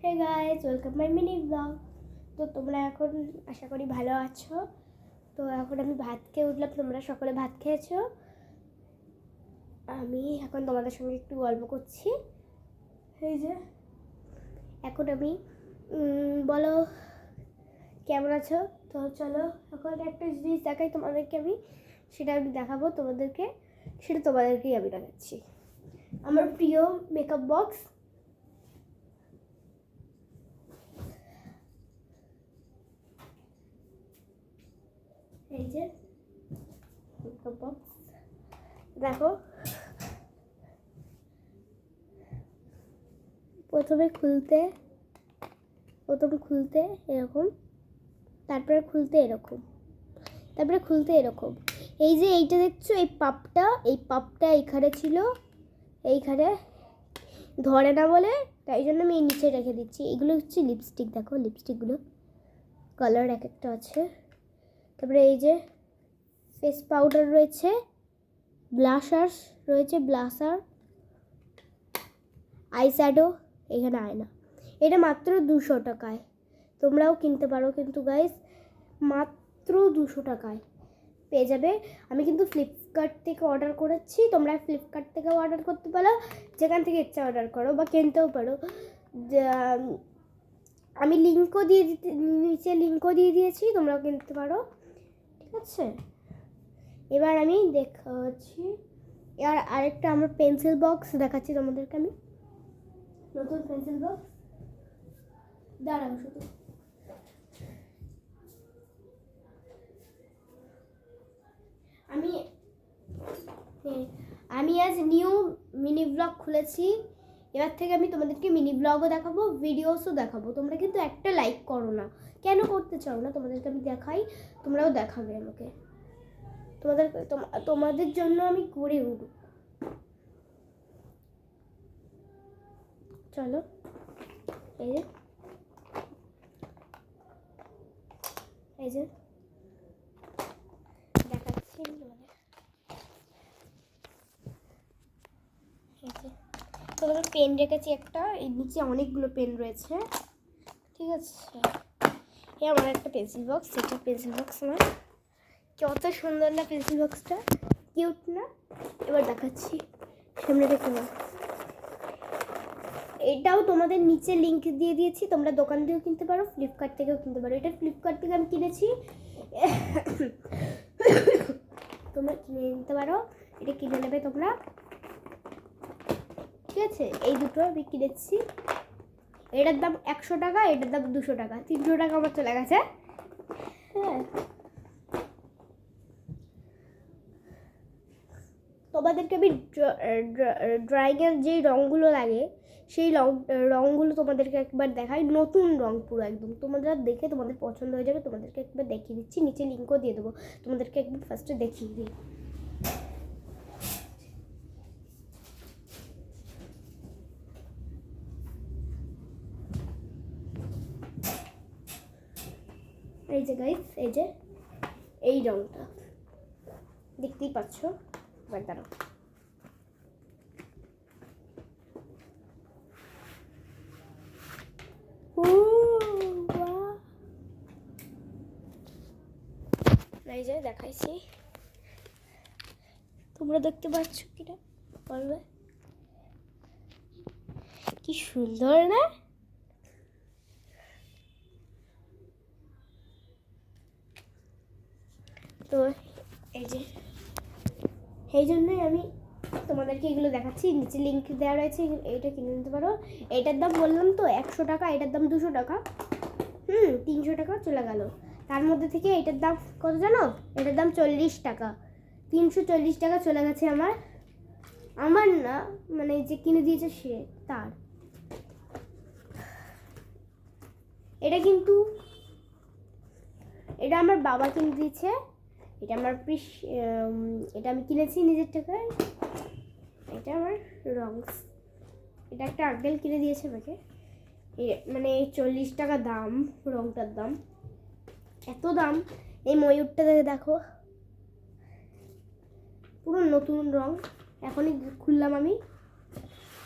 Hey guys, welcome my mini blog. তো তোমরা এখন আশা করি ভালো আছো। তো এখন আমি ভাত খেয়ে উঠলাম, তোমরা সকলে ভাত খেয়েছো। আমি এখন তোমাদের সঙ্গে একটু গল্প করছি। এই যে এখন আমি বলো কেমন আছো। তো চলো এখন একটা জিনিস দেখাই তোমাদেরকে, সেটা আমি দেখাবো তোমাদেরকে, সেটা তোমাদেরকেই আমি দেখাচ্ছি। আমার প্রিয় মেকআপ বক্স। এই যে মেকআপ বক্স দেখো, প্রথম খুলতে এরকম, তারপরে খুলতে এরকম, তারপরে খুলতে এরকম। এই যে এইটা দেখছো, এই পাপটা এখানে ছিল, এইখানে ধরে না বলে তাই জন্য আমি নিচে রেখে দিচ্ছি। এগুলো হচ্ছে লিপস্টিক, দেখো লিপস্টিকগুলো কালার এক একটা আছে। তারপরে এই যে ফেস পাউডার রয়েছে, ব্লাশার রয়েছে, ব্লাশার, আইশ্যাডো, এখানে আয়না। এটা মাত্র 200 টাকায়, তোমরাও কিনতে পারো কিন্তু গাইস, মাত্র 200 টাকায় পেয়ে যাবে। আমি কিন্তু ফ্লিপকার্ট থেকে অর্ডার করেছি, তোমরা ফ্লিপকার্ট থেকে অর্ডার করতে পারো, যেখান থেকে ইচ্ছা অর্ডার করো বা কিনতেও পারো। আমি নিচে লিঙ্কও দিয়ে দিয়েছি, তোমরাও কিনতে পারো, ঠিক আছে। এবার আমি দেখাচ্ছি, এবার আরেকটা আমার পেন্সিল বক্স দেখাচ্ছি তোমাদেরকে। আমি নতুন পেন্সিল বক্স, দাঁড়াও শুধু, আমি আজ নিউ মিনি ব্লগ খুলেছি। এবার থেকে আমি তোমাদেরকে মিনি ব্লগও দেখাবো, ভিডিওসও দেখাবো। তোমরা কিন্তু একটা লাইক করো না, কেন করতে চাও না? তোমাদেরকে আমি দেখাই, তোমরাও দেখাবে আমাকে। তোমাদের জন্য আমি করে উঠব। চলো এই যে দেখাচ্ছি তোমাদের পেন রেখেছি একটা, এই নিচে অনেকগুলো পেন রয়েছে, ঠিক আছে। এই আমার একটা পেন্সিল বক্স, এটা পেন্সিল বক্স আমার, কত সুন্দর না পেন্সিল বক্সটা, কিউট না? এবার দেখাচ্ছি সামনে দেখো না, এটাও তোমাদের নিচে লিংক দিয়ে দিয়েছি, তোমরা দোকান থেকেও কিনতে পারো, ফ্লিপকার্ট থেকেও কিনতে পারো। এটা ফ্লিপকার্ট থেকে আমি কিনেছি, তোমরা কিনে নিতে পারো, এটা কিনে নেবে তোমরা, ঠিক আছে। এই দুটো আমি কিনেছি, এটার দাম 100 টাকা, এটার দাম 200 টাকা, 300 টাকা আমার চলে গেছে। হ্যাঁ, তোমাদেরকে আমি ড্রয়িংয়ের যেই রঙগুলো লাগে সেই রঙগুলো তোমাদেরকে একবার দেখাই, নতুন রঙ পুরো একদম, তোমরা দেখে তোমাদের পছন্দ হয়ে যাবে। তোমাদেরকে একবার দেখিয়ে দিচ্ছি, নিচে লিঙ্কও দিয়ে দেবো, তোমাদেরকে একবার ফার্স্টে দেখিয়ে দিই। এই যে গাইস, এই রঙটা দেখতেই পাচ্ছ, এবার দাঁড়াও, এই যে দেখাইছি, তোমরা দেখতে পাচ্ছ কিনা বলবে? কি সুন্দর না? তো এই জন্যই আমি তোমাদেরকে এগুলো দেখাচ্ছি, নিচে লিঙ্ক দেওয়া রয়েছে, এইটা কিনে নিতে পারো। এইটার দাম বললাম তো 100 টাকা, এটার দাম 200 টাকা, 300 টাকা চলে গেল। তার মধ্যে থেকে এটার দাম কত জানো? এটার দাম 40 টাকা, 340 টাকা চলে গেছে আমার না, মানে যে কিনে দিয়েছে সে, তার। এটা আমার বাবা কিনে দিয়েছে, এটা আমার এটা আমি কিনেছি নিজের টাকায়। এটা আমার রংস, এটা একটা আঙ্কেল কিনে দিয়েছে আমাকে, মানে 40 টাকা দাম রংটার দাম, এত দাম। এই ময়ূরটা দেখো, পুরো নতুন রং, এখনই খুললাম আমি,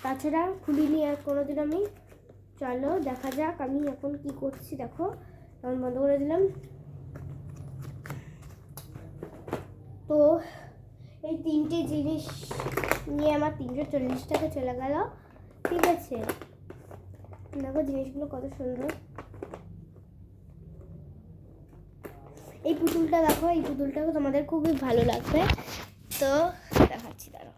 তাছাড়া খুলিনি আর কোনোদিন আমি। চলো দেখা যাক আমি এখন কি করছি। দেখো এখন বন্ধ করে দিলাম। তো এই 3টে জিনিস নিয়ে আমার 340 টাকা চলে গেল। ঠিক আছে, দেখো জিনিসগুলো কত সুন্দর। এই পুতুলটা দেখো, এই পুতুলটাও তোমাদের খুবই ভালো লাগবে। তো দেখাচ্ছি, দাঁড়াও।